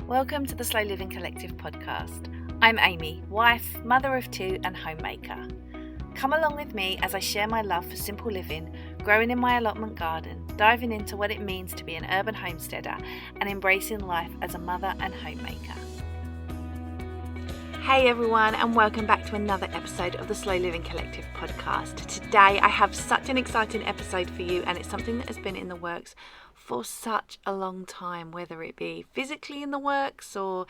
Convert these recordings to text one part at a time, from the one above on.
Welcome to the Slow Living Collective podcast. I'm Amy, wife, mother of two and homemaker. Come along with me as I share my love for simple living, growing in my allotment garden, diving into what it means to be an urban homesteader and embracing life as a mother and homemaker. Hey everyone, and welcome back to another episode of the Slow Living Collective podcast. Today I have such an exciting episode for you, and it's something that has been in the works for such a long time, whether it be physically in the works or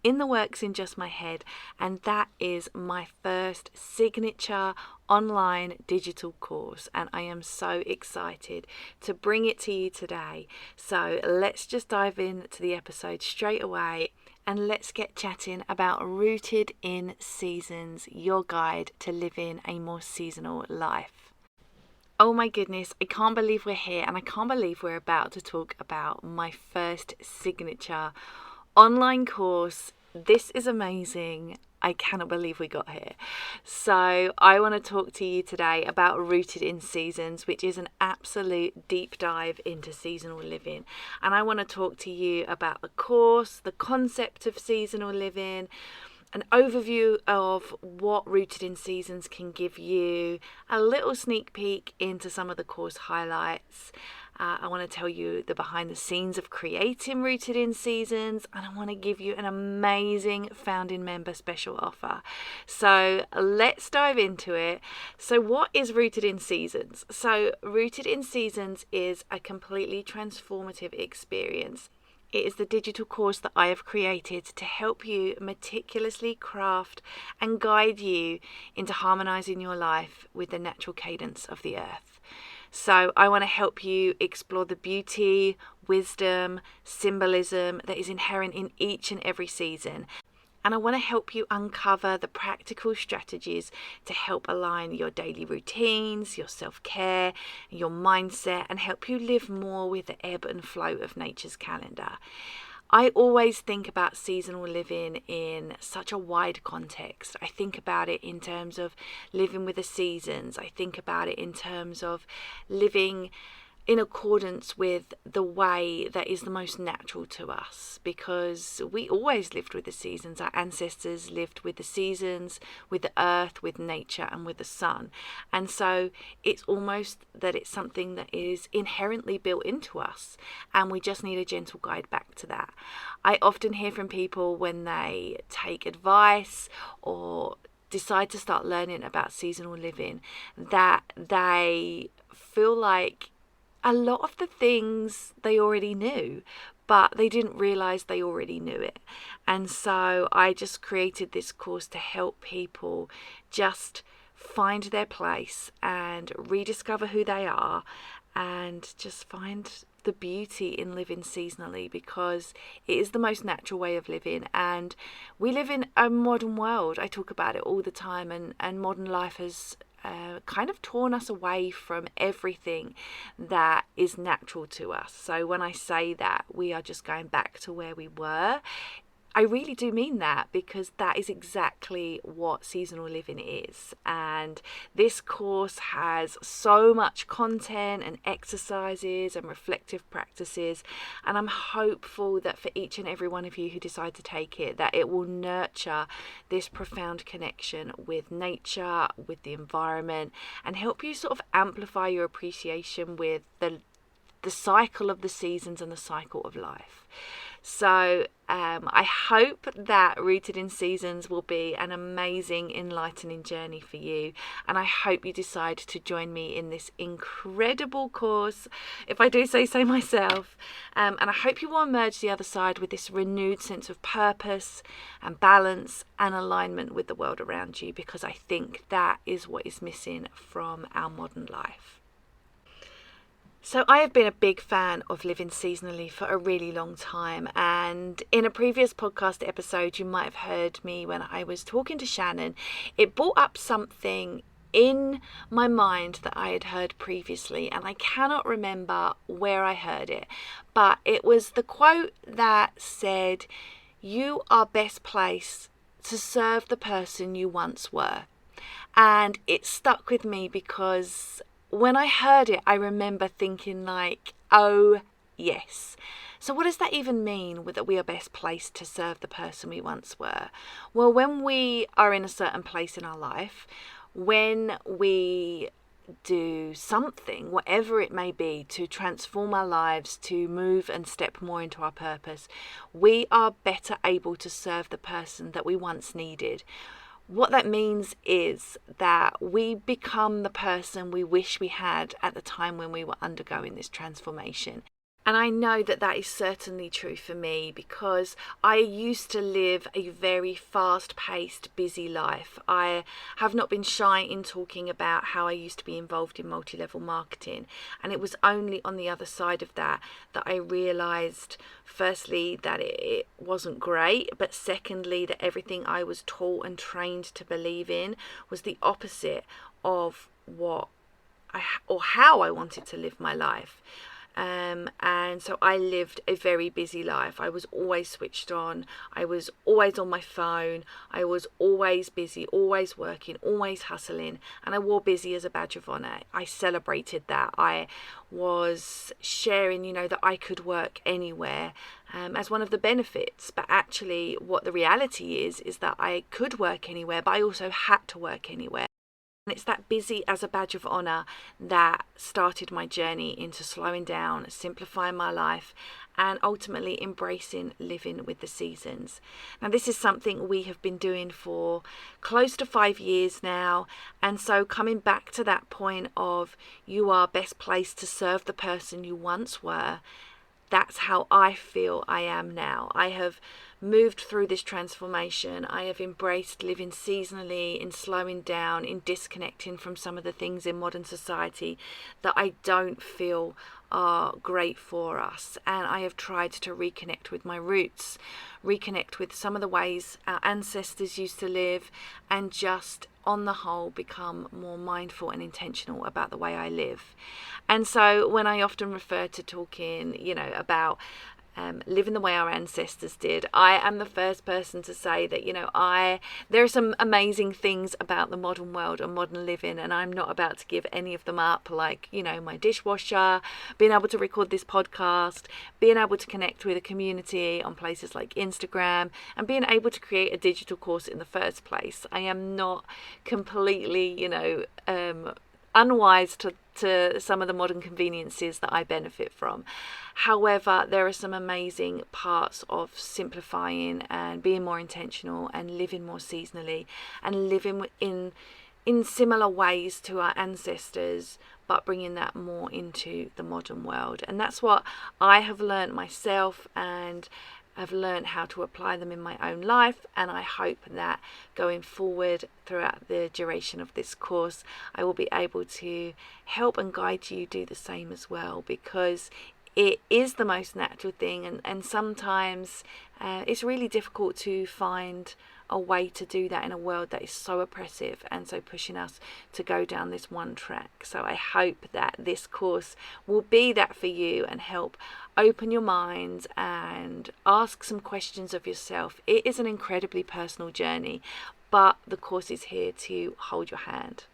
in the works in just my head, and that is my first signature online digital course, and I am so excited to bring it to you today. So let's just dive into the episode straight away. And let's get chatting about Rooted in Seasons, your guide to living a more seasonal life. Oh my goodness, I can't believe we're here, and I can't believe we're about to talk about my first signature online course. This is amazing. I cannot believe we got here. So I want to talk to you today about Rooted in Seasons, which is an absolute deep dive into seasonal living. And I want to talk to you about the course, the concept of seasonal living, an overview of what Rooted in Seasons can give you, a little sneak peek into some of the course highlights. I want to tell you the behind the scenes of creating Rooted in Seasons, and I want to give you an amazing founding member special offer. So let's dive into it. So what is Rooted in Seasons? So Rooted in Seasons is a completely transformative experience. It is the digital course that I have created to help you meticulously craft and guide you into harmonizing your life with the natural cadence of the earth. So I want to help you explore the beauty, wisdom, symbolism that is inherent in each and every season. And I want to help you uncover the practical strategies to help align your daily routines, your self-care, your mindset, and help you live more with the ebb and flow of nature's calendar. I always think about seasonal living in such a wide context. I think about it in terms of living with the seasons. I think about it in terms of living in accordance with the way that is the most natural to us, because we always lived with the seasons. Our ancestors lived with the seasons, with the earth, with nature, and with the sun. And so it's almost that it's something that is inherently built into us, and we just need a gentle guide back to that. I often hear from people when they take advice or decide to start learning about seasonal living that they feel like a lot of the things they already knew, but they didn't realize they already knew it. And so I just created this course to help people just find their place and rediscover who they are, and just find the beauty in living seasonally, because it is the most natural way of living. And we live in a modern world. I talk about it all the time, and modern life has kind of torn us away from everything that is natural to us. So when I say that we are just going back to where we were, I really do mean that, because that is exactly what seasonal living is. And this course has so much content and exercises and reflective practices, and I'm hopeful that for each and every one of you who decide to take it, that it will nurture this profound connection with nature, with the environment, and help you sort of amplify your appreciation with the cycle of the seasons and the cycle of life. So I hope that Rooted in Seasons will be an amazing, enlightening journey for you. And I hope you decide to join me in this incredible course, if I do say so myself. And I hope you will emerge the other side with this renewed sense of purpose and balance and alignment with the world around you, because I think that is what is missing from our modern life. So I have been a big fan of living seasonally for a really long time, and in a previous podcast episode you might have heard me when I was talking to Shannon. It brought up something in my mind that I had heard previously, and I cannot remember where I heard it, but it was the quote that said, "You are best placed to serve the person you once were." And it stuck with me, because when I heard it, I remember thinking like, oh yes. So what does that even mean, that we are best placed to serve the person we once were? Well, when we are in a certain place in our life, when we do something, whatever it may be, to transform our lives, to move and step more into our purpose, we are better able to serve the person that we once needed. What that means is that we become the person we wish we had at the time when we were undergoing this transformation. And I know that that is certainly true for me, because I used to live a very fast-paced, busy life. I have not been shy in talking about how I used to be involved in multi-level marketing. And it was only on the other side of that I realised, firstly, that it wasn't great, but secondly, that everything I was taught and trained to believe in was the opposite of how I wanted to live my life. And so I lived a very busy life. I was always switched on. I was always on my phone. I was always busy, always working, always hustling. And I wore busy as a badge of honor. I celebrated that. I was sharing, that I could work anywhere as one of the benefits. But actually what the reality is that I could work anywhere, but I also had to work anywhere. And it's that busy as a badge of honor that started my journey into slowing down, simplifying my life, and ultimately embracing living with the seasons. Now, this is something we have been doing for close to 5 years now. And so coming back to that point of you are best placed to serve the person you once were, that's how I feel I am now. I have moved through this transformation. I have embraced living seasonally, in slowing down, in disconnecting from some of the things in modern society that I don't feel are great for us. And I have tried to reconnect with my roots, reconnect with some of the ways our ancestors used to live, and just on the whole become more mindful and intentional about the way I live. And so when I often refer to talking, about living the way our ancestors did, I am the first person to say that, there are some amazing things about the modern world and modern living, and I'm not about to give any of them up, like, my dishwasher, being able to record this podcast, being able to connect with a community on places like Instagram, and being able to create a digital course in the first place. I am not completely, unwise to some of the modern conveniences that I benefit from. However, there are some amazing parts of simplifying and being more intentional and living more seasonally and living in similar ways to our ancestors, but bringing that more into the modern world. And that's what I have learned myself, and I've learned how to apply them in my own life, and I hope that going forward throughout the duration of this course I will be able to help and guide you do the same as well, because it is the most natural thing, and sometimes it's really difficult to find a way to do that in a world that is so oppressive and so pushing us to go down this one track. So I hope that this course will be that for you and help open your mind and ask some questions of yourself. It is an incredibly personal journey, but the course is here to hold your hand.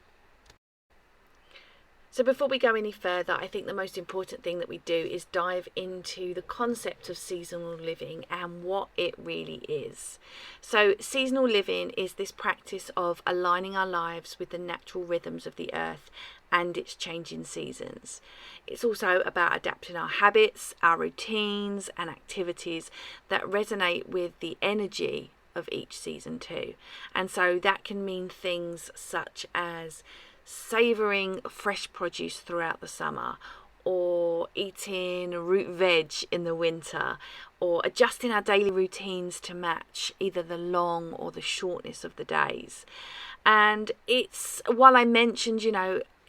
So before we go any further, I think the most important thing that we do is dive into the concept of seasonal living and what it really is. So seasonal living is this practice of aligning our lives with the natural rhythms of the earth and its changing seasons. It's also about adapting our habits, our routines and activities that resonate with the energy of each season too. And so that can mean things such as savouring fresh produce throughout the summer, or eating root veg in the winter, or adjusting our daily routines to match either the long or the shortness of the days. And it's, while I mentioned,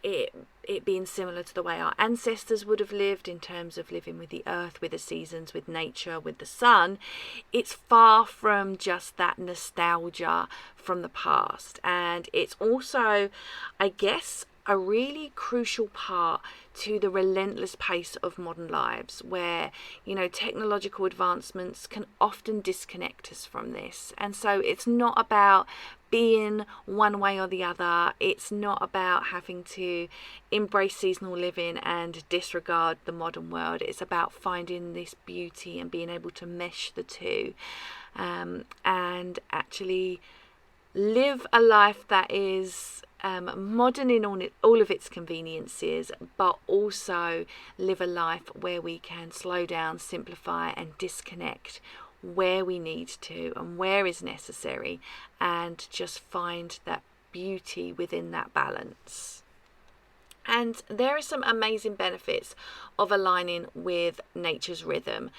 it being similar to the way our ancestors would have lived in terms of living with the earth, with the seasons, with nature, with the sun, it's far from just that nostalgia from the past. And it's also, I guess, a really crucial part to the relentless pace of modern lives, where technological advancements can often disconnect us from this. And so it's not about being one way or the other. It's not about having to embrace seasonal living and disregard the modern world. It's about finding this beauty and being able to mesh the two, and actually live a life that is modern in all of its conveniences, but also live a life where we can slow down, simplify and disconnect where we need to and where is necessary, and just find that beauty within that balance. And there are some amazing benefits of aligning with nature's rhythm,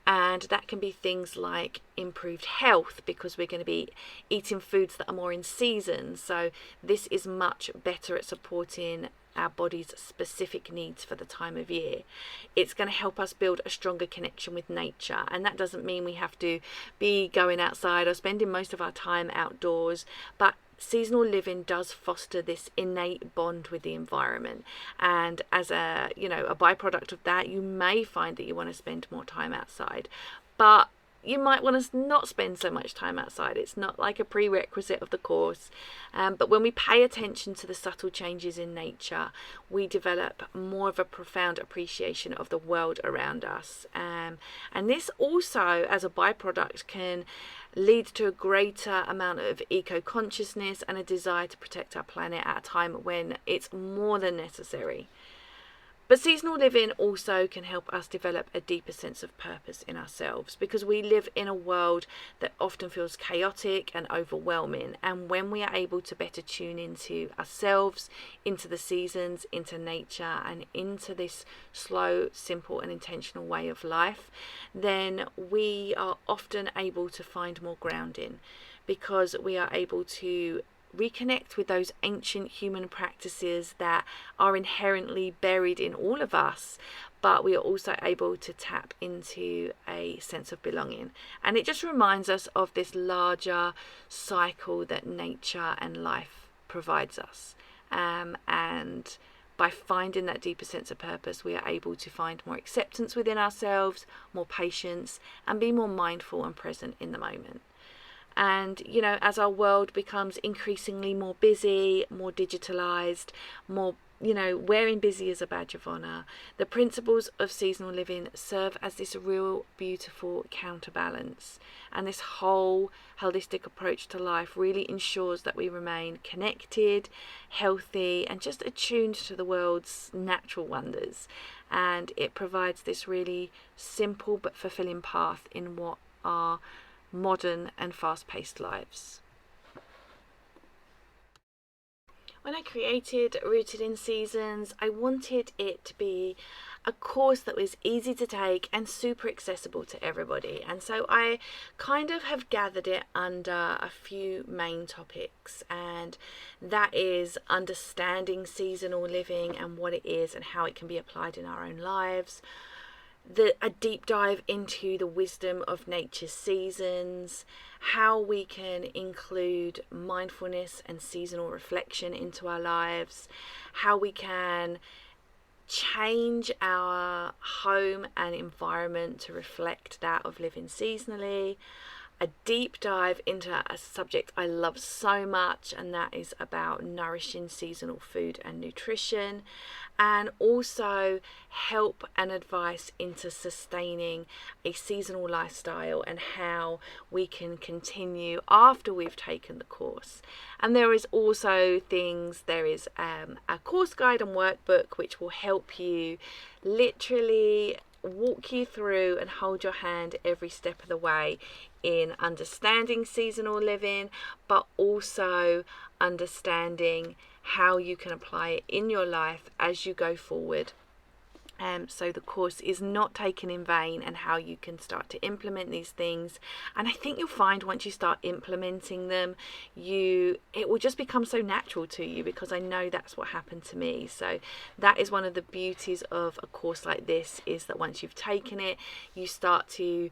and that can be things like improved health, because we're going to be eating foods that are more in season. So this is much better at supporting our body's specific needs for the time of year. It's going to help us build a stronger connection with nature, and that doesn't mean we have to be going outside or spending most of our time outdoors, but seasonal living does foster this innate bond with the environment, and as a byproduct of that, you may find that you want to spend more time outside, but you might want to not spend so much time outside. It's not like a prerequisite of the course, but when we pay attention to the subtle changes in nature, we develop more of a profound appreciation of the world around us, and this also, as a byproduct, can lead to a greater amount of eco-consciousness and a desire to protect our planet at a time when it's more than necessary. But seasonal living also can help us develop a deeper sense of purpose in ourselves, because we live in a world that often feels chaotic and overwhelming. And when we are able to better tune into ourselves, into the seasons, into nature, and into this slow, simple and intentional way of life, then we are often able to find more grounding, because we are able to reconnect with those ancient human practices that are inherently buried in all of us, but we are also able to tap into a sense of belonging. And it just reminds us of this larger cycle that nature and life provides us, and by finding that deeper sense of purpose, we are able to find more acceptance within ourselves, more patience, and be more mindful and present in the moment. And, as our world becomes increasingly more busy, more digitalized, more, wearing busy as a badge of honor, the principles of seasonal living serve as this real beautiful counterbalance. And this whole holistic approach to life really ensures that we remain connected, healthy, and just attuned to the world's natural wonders. And it provides this really simple but fulfilling path in what are modern and fast-paced lives. When I created Rooted in Seasons, I wanted it to be a course that was easy to take and super accessible to everybody. And so I kind of have gathered it under a few main topics, and that is understanding seasonal living and what it is and how it can be applied in our own lives. A deep dive into the wisdom of nature's seasons, how we can include mindfulness and seasonal reflection into our lives, how we can change our home and environment to reflect that of living seasonally, a deep dive into a subject I love so much, and that is about nourishing seasonal food and nutrition, and also help and advice into sustaining a seasonal lifestyle and how we can continue after we've taken the course. And there is also there is a course guide and workbook which will help you literally walk you through and hold your hand every step of the way in understanding seasonal living, but also understanding how you can apply it in your life as you go forward. So the course is not taken in vain, and how you can start to implement these things. And I think you'll find once you start implementing them, it will just become so natural to you, because I know that's what happened to me. So that is one of the beauties of a course like this, is that once you've taken it, you start to,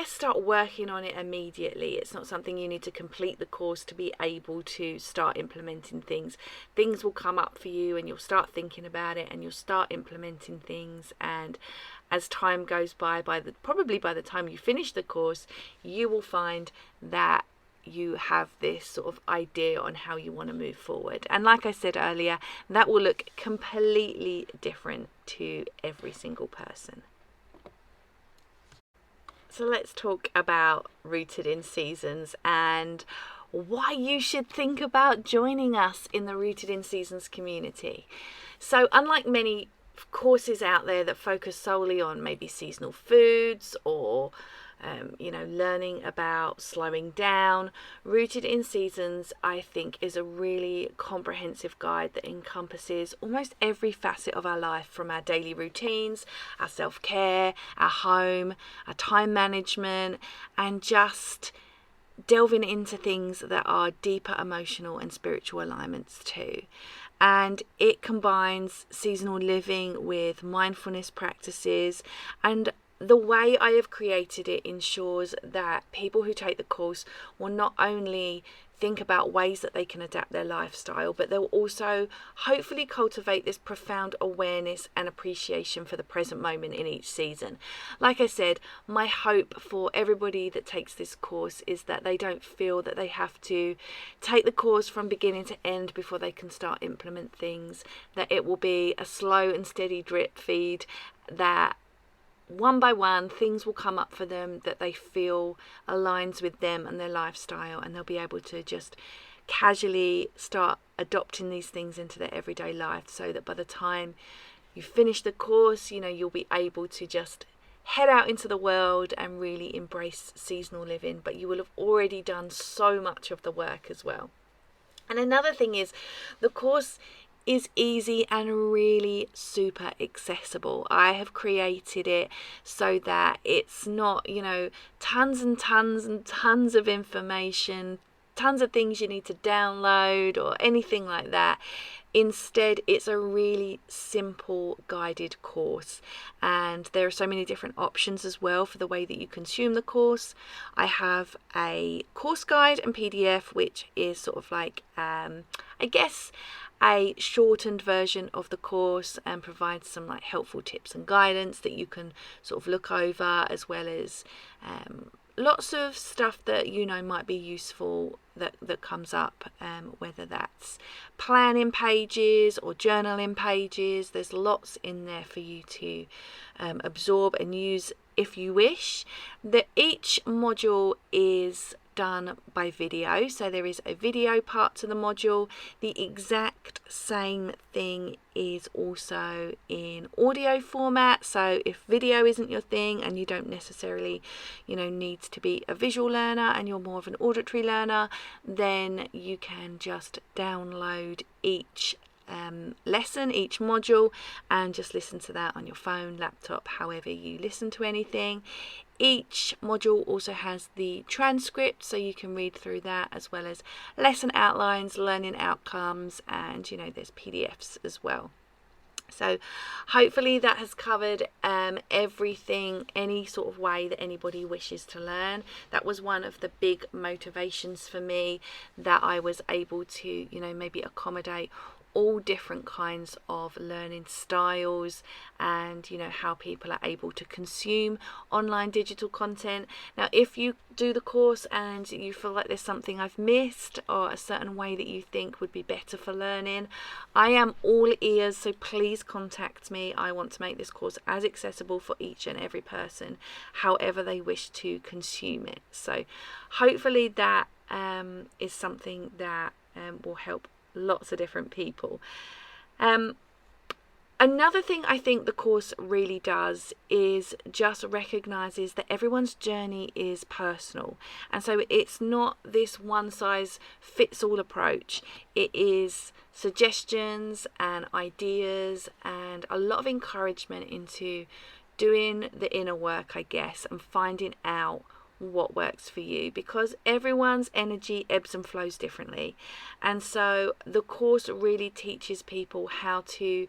start working on it immediately. It's not something you need to complete the course to be able to start implementing things. Things will come up for you and you'll start thinking about it and you'll start implementing things. And as time goes by, probably by the time you finish the course, you will find that you have this sort of idea on how you want to move forward. And like I said earlier, that will look completely different to every single person. So let's talk about Rooted in Seasons and why you should think about joining us in the Rooted in Seasons community. So unlike many courses out there that focus solely on maybe seasonal foods or learning about slowing down, Rooted in Seasons, I think, is a really comprehensive guide that encompasses almost every facet of our life, from our daily routines, our self-care, our home, our time management, and just delving into things that are deeper emotional and spiritual alignments too. And it combines seasonal living with mindfulness practices, and the way I have created it ensures that people who take the course will not only think about ways that they can adapt their lifestyle, but they'll also hopefully cultivate this profound awareness and appreciation for the present moment in each season. Like I said, my hope for everybody that takes this course is that they don't feel that they have to take the course from beginning to end before they can start implement things, that it will be a slow and steady drip feed, that one by one things will come up for them that they feel aligns with them and their lifestyle, and they'll be able to just casually start adopting these things into their everyday life, so that by the time you finish the course, you'll be able to just head out into the world and really embrace seasonal living, but you will have already done so much of the work as well. And another thing is, the course is easy and really super accessible. I have created it so that it's not, tons and tons and tons of information, tons of things you need to download or anything like that. Instead, it's a really simple guided course, and there are so many different options as well for the way that you consume the course. I have a course guide and PDF, which is sort of like, a shortened version of the course, and provides some helpful tips and guidance that you can sort of look over, as well as lots of stuff that might be useful that comes up, whether that's planning pages or journaling pages. There's lots in there for you to absorb and use if you wish. Each module is done by video, so there is a video part to the module. The exact same thing is also in audio format, so if video isn't your thing and you don't necessarily need to be a visual learner and you're more of an auditory learner, then you can just download each lesson, each module, and just listen to that on your phone, laptop, however you listen to anything. Each module also has the transcript, so you can read through that, as well as lesson outlines, learning outcomes, and there's PDFs as well. So hopefully that has covered everything, any sort of way that anybody wishes to learn. That was one of the big motivations for me, that I was able to maybe accommodate all different kinds of learning styles, and how people are able to consume online digital content. Now, if you do the course and you feel like there's something I've missed, or a certain way that you think would be better for learning, I am all ears, so please contact me. I want to make this course as accessible for each and every person, however they wish to consume it. So hopefully that is something that will help lots of different people. Another thing I think the course really does is just recognizes that everyone's journey is personal, and so it's not this one size fits all approach. It is suggestions and ideas and a lot of encouragement into doing the inner work, I guess, and finding out what works for you, because everyone's energy ebbs and flows differently. And so the course really teaches people how to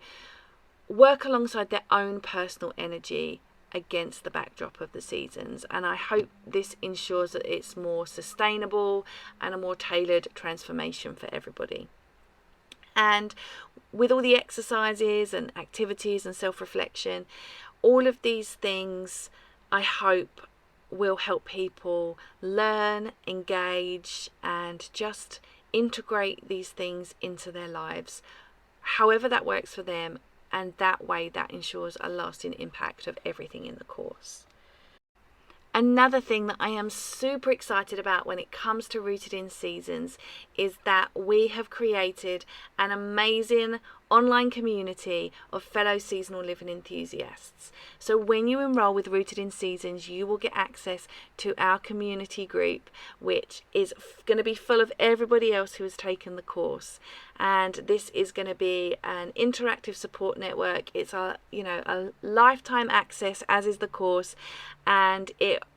work alongside their own personal energy against the backdrop of the seasons, and I hope this ensures that it's more sustainable and a more tailored transformation for everybody. And with all the exercises and activities and self-reflection, all of these things, I hope, will help people learn, engage, and just integrate these things into their lives, however that works for them, and that way that ensures a lasting impact of everything in the course. Another thing that I am super excited about when it comes to Rooted in Seasons is that we have created an amazing online community of fellow seasonal living enthusiasts. So when you enroll with Rooted in Seasons, you will get access to our community group, which is going to be full of everybody else who has taken the course. And this is going to be an interactive support network. It's a lifetime access, as is the course, and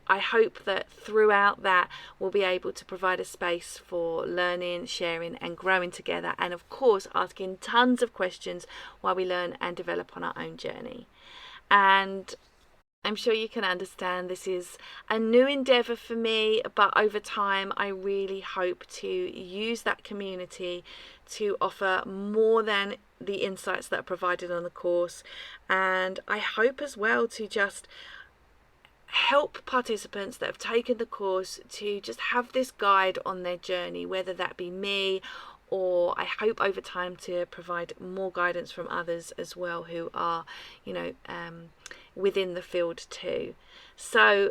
I hope that throughout that we'll be able to provide a space for learning, sharing and growing together, and of course asking tons of questions while we learn and develop on our own journey. And I'm sure you can understand this is a new endeavour for me, but over time I really hope to use that community to offer more than the insights that are provided on the course. And I hope as well to just help participants that have taken the course to just have this guide on their journey, whether that be me, or I hope over time to provide more guidance from others as well who are, within the field too. So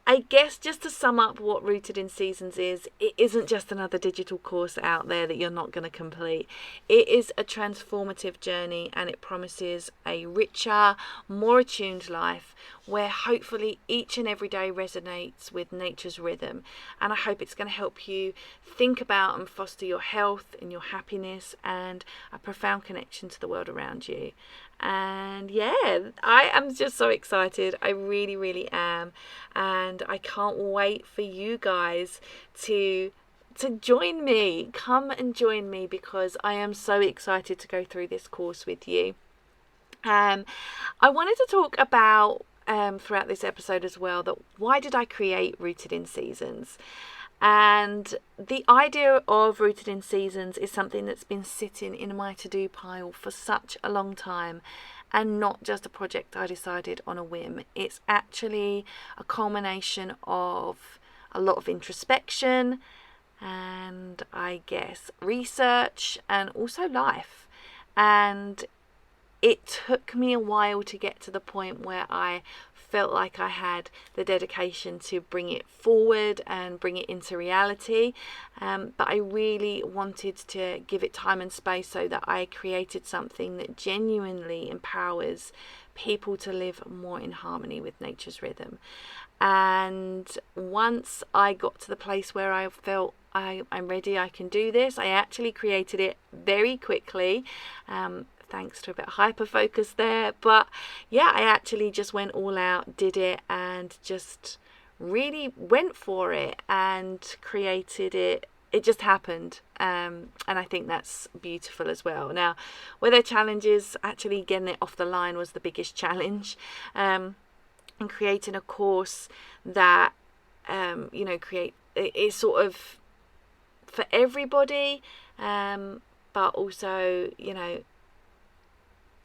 I guess just to sum up what Rooted in Seasons is, it isn't just another digital course out there that you're not going to complete. It is a transformative journey, and it promises a richer, more attuned life where hopefully each and every day resonates with nature's rhythm. And I hope it's going to help you think about and foster your health and your happiness and a profound connection to the world around you. And yeah, I am just so excited. I really, really am. And I can't wait for you guys to join me. Come and join me, because I am so excited to go through this course with you. I wanted to talk about throughout this episode as well, that why did I create Rooted in Seasons? And the idea of Rooted in Seasons is something that's been sitting in my to-do pile for such a long time, and not just a project I decided on a whim. It's actually a culmination of a lot of introspection and I guess research and also life. And it took me a while to get to the point where I felt like I had the dedication to bring it forward and bring it into reality, but I really wanted to give it time and space so that I created something that genuinely empowers people to live more in harmony with nature's rhythm. And once I got to the place where I felt I'm ready, I can do this, I actually created it very quickly. Thanks to a bit of hyper focus there, but yeah, I actually just went all out, did it, and just really went for it and created it. It just happened, and I think that's beautiful as well. Now, were there challenges? Actually getting it off the line was the biggest challenge, and creating a course that is sort of for everybody, but also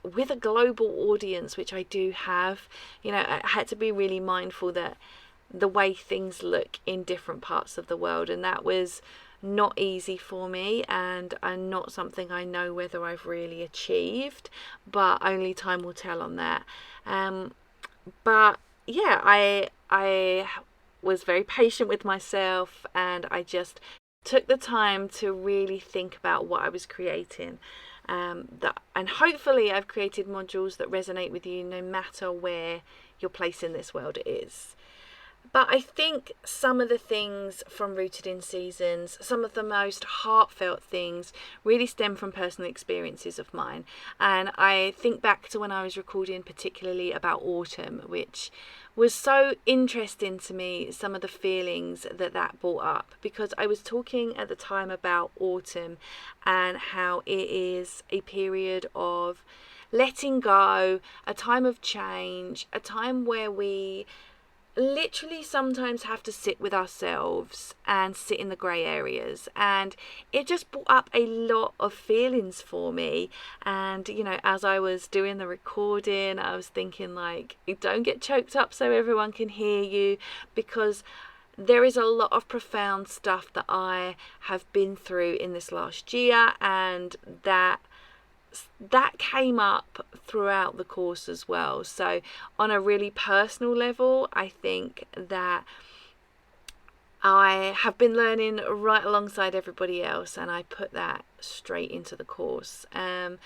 with a global audience, which I do have. I had to be really mindful that the way things look in different parts of the world, and that was not easy for me, and not something I know whether I've really achieved, but only time will tell on that. But yeah, I was very patient with myself, and I just took the time to really think about what I was creating. And hopefully I've created modules that resonate with you no matter where your place in this world is. But I think some of the things from Rooted in Seasons, some of the most heartfelt things, really stem from personal experiences of mine. And I think back to when I was recording particularly about autumn, which was so interesting to me, some of the feelings that brought up, because I was talking at the time about autumn and how it is a period of letting go, a time of change, a time where we literally sometimes have to sit with ourselves and sit in the grey areas, and it just brought up a lot of feelings for me. And as I was doing the recording, I was thinking, like, don't get choked up so everyone can hear you, because there is a lot of profound stuff that I have been through in this last year, and that came up throughout the course as well. So on a really personal level, I think that I have been learning right alongside everybody else, and I put that straight into the course. And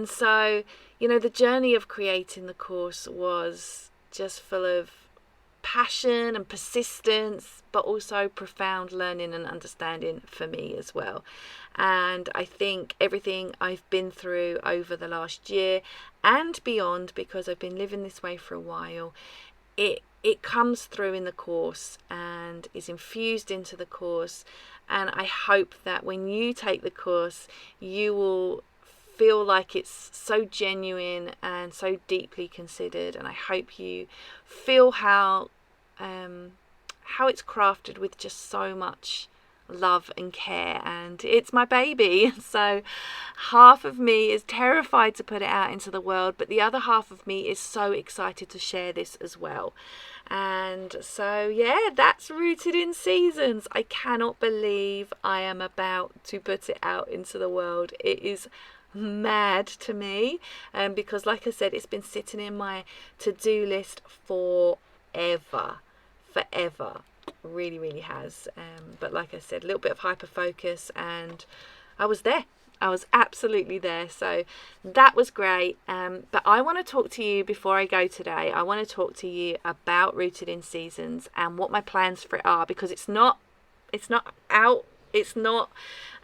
so the journey of creating the course was just full of passion and persistence, but also profound learning and understanding for me as well. And I think everything I've been through over the last year and beyond, because I've been living this way for a while, it comes through in the course and is infused into the course. And I hope that when you take the course, you will feel like it's so genuine and so deeply considered. And I hope you feel how it's crafted with just so much love and care. And it's my baby, so half of me is terrified to put it out into the world, but the other half of me is so excited to share this as well. And so that's Rooted in Seasons. I cannot believe I am about to put it out into the world. It is mad to me, because like I said, it's been sitting in my to-do list forever. Really, really has. But like I said, a little bit of hyper focus, and I was there. I was absolutely there. So that was great. But I want to talk to you before I go today. I want to talk to you about Rooted in Seasons and what my plans for it are, because it's not out. It's not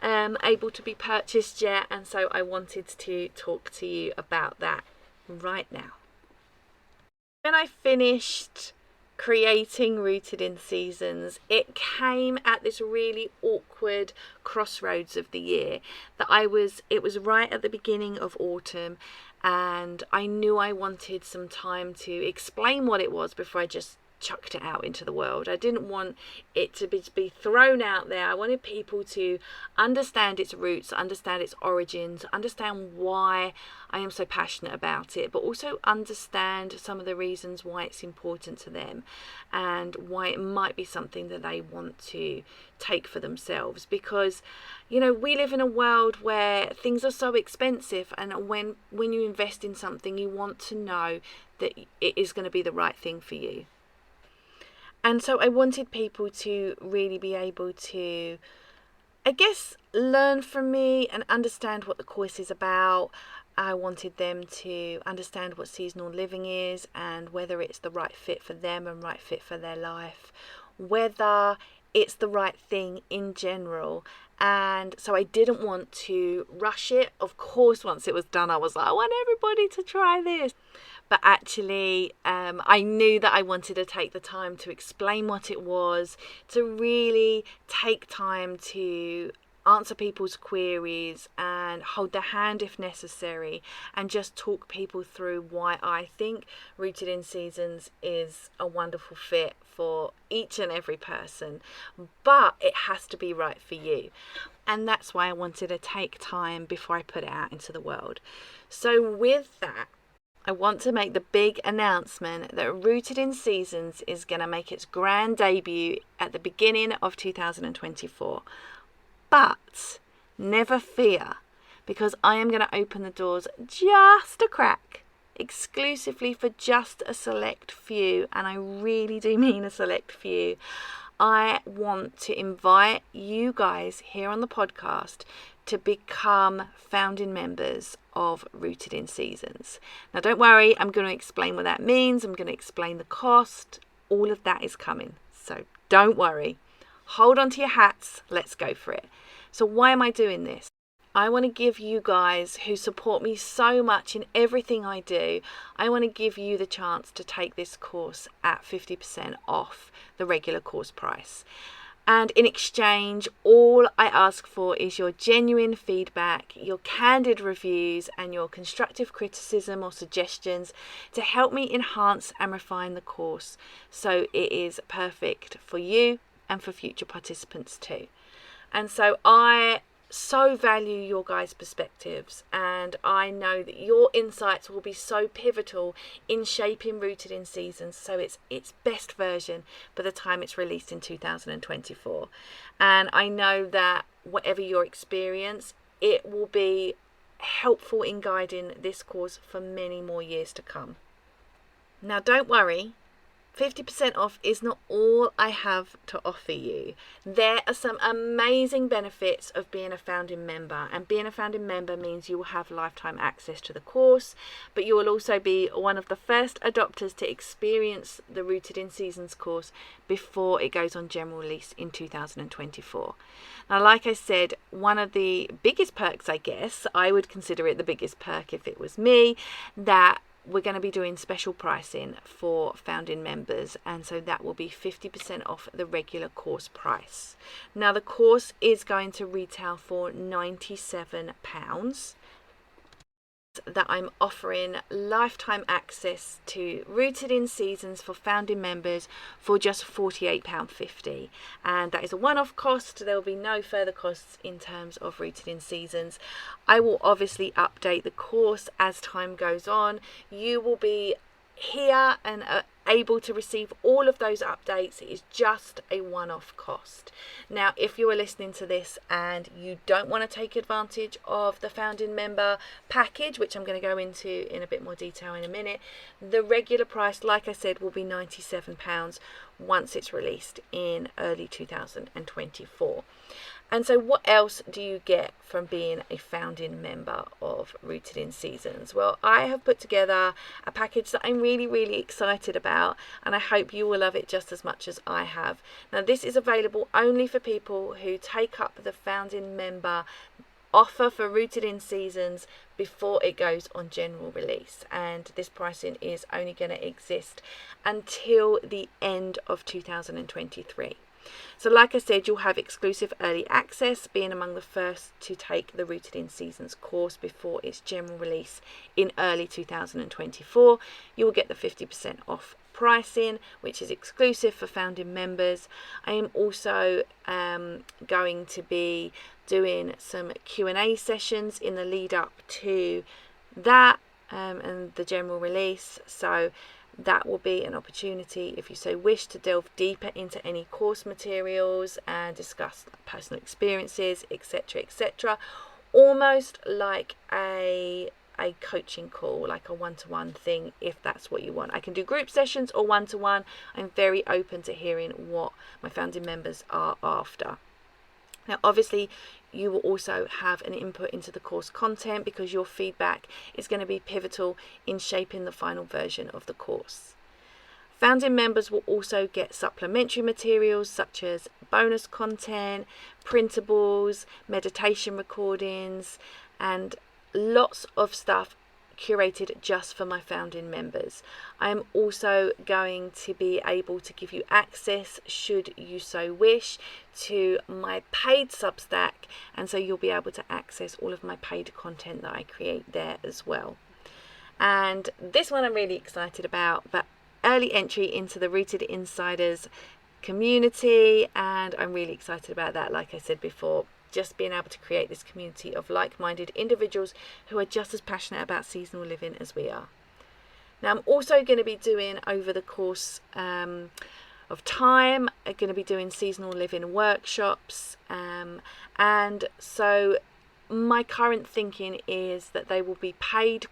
able to be purchased yet. And so I wanted to talk to you about that right now. When I finished creating Rooted in Seasons, it came at this really awkward crossroads of the year that it was right at the beginning of autumn, and I knew I wanted some time to explain what it was before I just chucked it out into the world. I didn't want it to be thrown out there. I wanted people to understand its roots, understand its origins, understand why I am so passionate about it, but also understand some of the reasons why it's important to them and why it might be something that they want to take for themselves. Because we live in a world where things are so expensive, and when you invest in something, you want to know that it is going to be the right thing for you. And so I wanted people to really be able to, I guess, learn from me and understand what the course is about. I wanted them to understand what seasonal living is and whether it's the right fit for them and right fit for their life, whether it's the right thing in general. And so I didn't want to rush it. Of course, once it was done, I was like, I want everybody to try this. But actually, I knew that I wanted to take the time to explain what it was, to really take time to answer people's queries and hold their hand if necessary, and just talk people through why I think Rooted in Seasons is a wonderful fit for each and every person, but it has to be right for you. And that's why I wanted to take time before I put it out into the world. So with that, I want to make the big announcement that Rooted in Seasons is going to make its grand debut at the beginning of 2024. But never fear, because I am going to open the doors just a crack, exclusively for just a select few, and I really do mean a select few. I want to invite you guys here on the podcast to become founding members of Rooted in Seasons. Now, don't worry, I'm going to explain what that means. I'm going to explain the cost. All of that is coming. So don't worry. Hold on to your hats. Let's go for it. So why am I doing this? I want to give you guys who support me so much in everything I do, I want to give you the chance to take this course at 50% off the regular course price. And in exchange, all I ask for is your genuine feedback, your candid reviews, and your constructive criticism or suggestions to help me enhance and refine the course so it is perfect for you and for future participants too. And so I so value your guys' perspectives, and I know that your insights will be so pivotal in shaping Rooted in Seasons so it's its best version by the time it's released in 2024. And I know that whatever your experience, it will be helpful in guiding this course for many more years to come. Now don't worry, 50% off is not all I have to offer you. There are some amazing benefits of being a founding member, and being a founding member means you will have lifetime access to the course, but you will also be one of the first adopters to experience the Rooted in Seasons course before it goes on general release in 2024. Now, like I said, one of the biggest perks, I guess, I would consider it the biggest perk if it was me, that we're going to be doing special pricing for founding members, and so that will be 50% off the regular course price. Now the course is going to retail for £97, that I'm offering lifetime access to Rooted in Seasons for founding members for just £48.50, and that is a one-off cost. There will be no further costs in terms of Rooted in Seasons. I will obviously update the course as time goes on. You will be here and able to receive all of those updates. It is just a one-off cost. Now, if you are listening to this and you don't want to take advantage of the founding member package, which I'm going to go into in a bit more detail in a minute, the regular price, like I said, will be £97 once it's released in early 2024. And so what else do you get from being a founding member of Rooted in Seasons? Well, I have put together a package that I'm really, really excited about, and I hope you will love it just as much as I have. Now, this is available only for people who take up the founding member offer for Rooted in Seasons before it goes on general release, and this pricing is only going to exist until the end of 2023. So like I said, you'll have exclusive early access, being among the first to take the Rooted in Seasons course before its general release in early 2024. You will get the 50% off pricing, which is exclusive for founding members. I am also going to be doing some Q&A sessions in the lead up to that and the general release. So that will be an opportunity, if you so wish, to delve deeper into any course materials and discuss personal experiences, etc., almost like a coaching call, like a one-to-one thing, if that's what you want. I can do group sessions or one-to-one. I'm very open to hearing what my founding members are after. Now, obviously, you will also have an input into the course content, because your feedback is going to be pivotal in shaping the final version of the course. Founding members will also get supplementary materials such as bonus content, printables, meditation recordings, and lots of stuff curated just for my founding members. I am also going to be able to give you access, should you so wish, to my paid Substack, and so you'll be able to access all of my paid content that I create there as well. And this one I'm really excited about, but early entry into the Rooted Insiders community, and I'm really excited about that. Like I said before, just being able to create this community of like-minded individuals who are just as passionate about seasonal living as we are. Now, I'm also going to be doing, over the course of time, I'm going to be doing seasonal living workshops, and so my current thinking is that they will be paid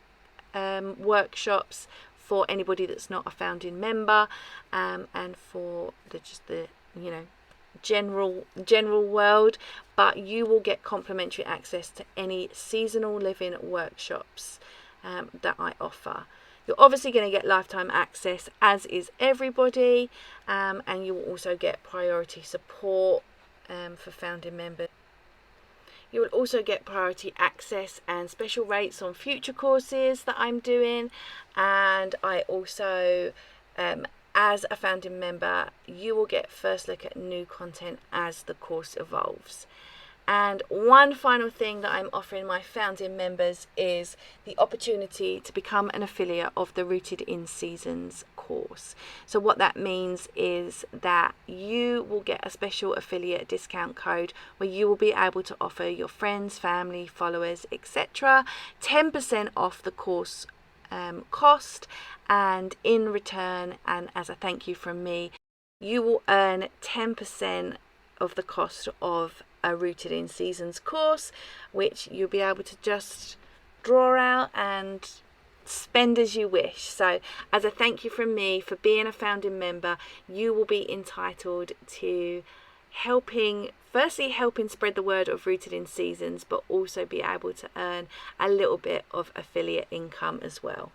workshops for anybody that's not a founding member, and for the general world, but you will get complimentary access to any seasonal living workshops that I offer. You're obviously going to get lifetime access, as is everybody, and you will also get priority support for founding members. You will also get priority access and special rates on future courses that I'm doing, and I also as a founding member, you will get first look at new content as the course evolves. And one final thing that I'm offering my founding members is the opportunity to become an affiliate of the Rooted in Seasons course. So what that means is that you will get a special affiliate discount code where you will be able to offer your friends, family, followers, etc. 10% off the course cost, and in return, and as a thank you from me, you will earn 10% of the cost of a Rooted in Seasons course, which you'll be able to just draw out and spend as you wish. So as a thank you from me for being a founding member, you will be entitled to helping spread the word of Rooted in Seasons, but also be able to earn a little bit of affiliate income as well.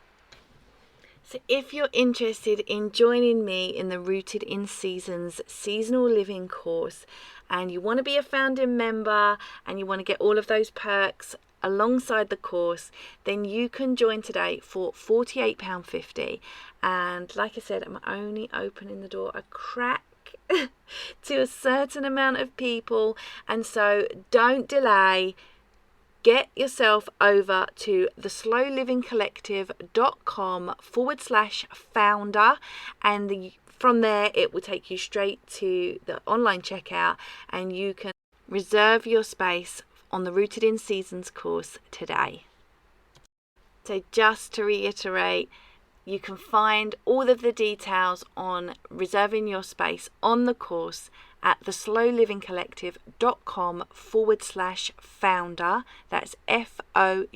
So if you're interested in joining me in the Rooted in Seasons seasonal living course, and you want to be a founding member and you want to get all of those perks alongside the course, then you can join today for £48.50. And like I said, I'm only opening the door a crack to a certain amount of people, and so don't delay. Get yourself over to theslowlivingcollective.com/founder, and from there it will take you straight to the online checkout, and you can reserve your space on the Rooted in Seasons course today. So just to reiterate, you can find all of the details on reserving your space on the course at theslowlivingcollective.com/founder. That's FOUNDER.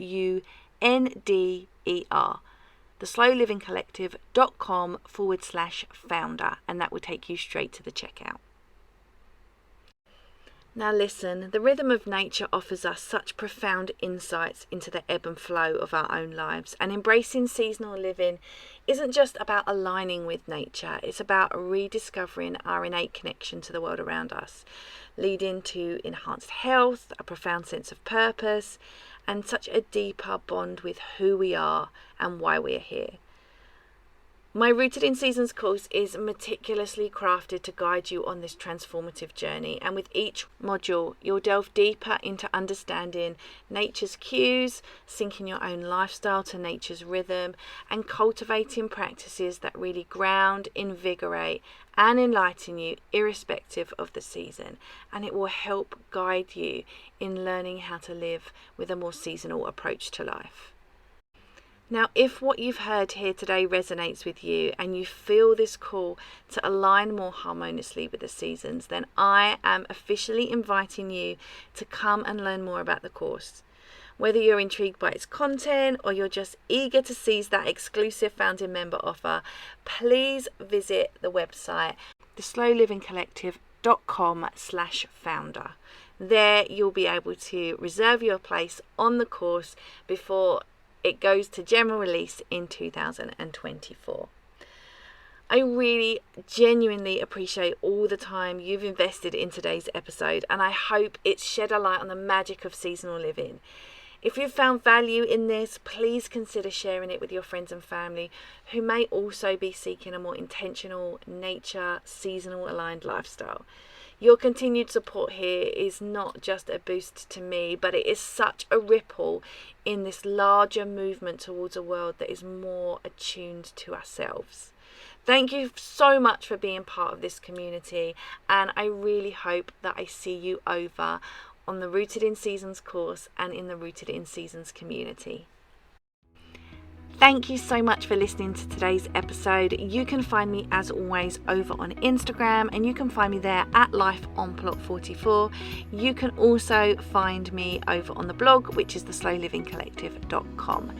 theslowlivingcollective.com/founder, and that will take you straight to the checkout. Now listen, the rhythm of nature offers us such profound insights into the ebb and flow of our own lives, and embracing seasonal living isn't just about aligning with nature, it's about rediscovering our innate connection to the world around us, leading to enhanced health, a profound sense of purpose, and such a deeper bond with who we are and why we are here. My Rooted in Seasons course is meticulously crafted to guide you on this transformative journey, and with each module you'll delve deeper into understanding nature's cues, syncing your own lifestyle to nature's rhythm, and cultivating practices that really ground, invigorate and enlighten you irrespective of the season, and it will help guide you in learning how to live with a more seasonal approach to life. Now, if what you've heard here today resonates with you and you feel this call to align more harmoniously with the seasons, then I am officially inviting you to come and learn more about the course. Whether you're intrigued by its content or you're just eager to seize that exclusive founding member offer, please visit the website theslowlivingcollective.com/founder. There you'll be able to reserve your place on the course before it goes to general release in 2024. I really genuinely appreciate all the time you've invested in today's episode, and I hope it's shed a light on the magic of seasonal living. If you've found value in this, please consider sharing it with your friends and family who may also be seeking a more intentional, nature, seasonal aligned lifestyle. Your continued support here is not just a boost to me, but it is such a ripple in this larger movement towards a world that is more attuned to ourselves. Thank you so much for being part of this community, and I really hope that I see you over on the Rooted in Seasons course and in the Rooted in Seasons community. Thank you so much for listening to today's episode. You can find me as always over on Instagram, and you can find me there at lifeonplot44. You can also find me over on the blog, which is theslowlivingcollective.com.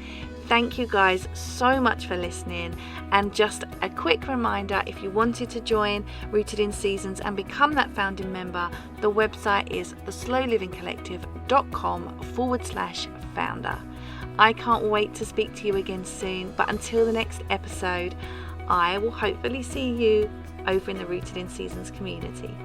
Thank you guys so much for listening, and just a quick reminder, if you wanted to join Rooted in Seasons and become that founding member, the website is theslowlivingcollective.com/founder. I can't wait to speak to you again soon, but until the next episode, I will hopefully see you over in the Rooted in Seasons community.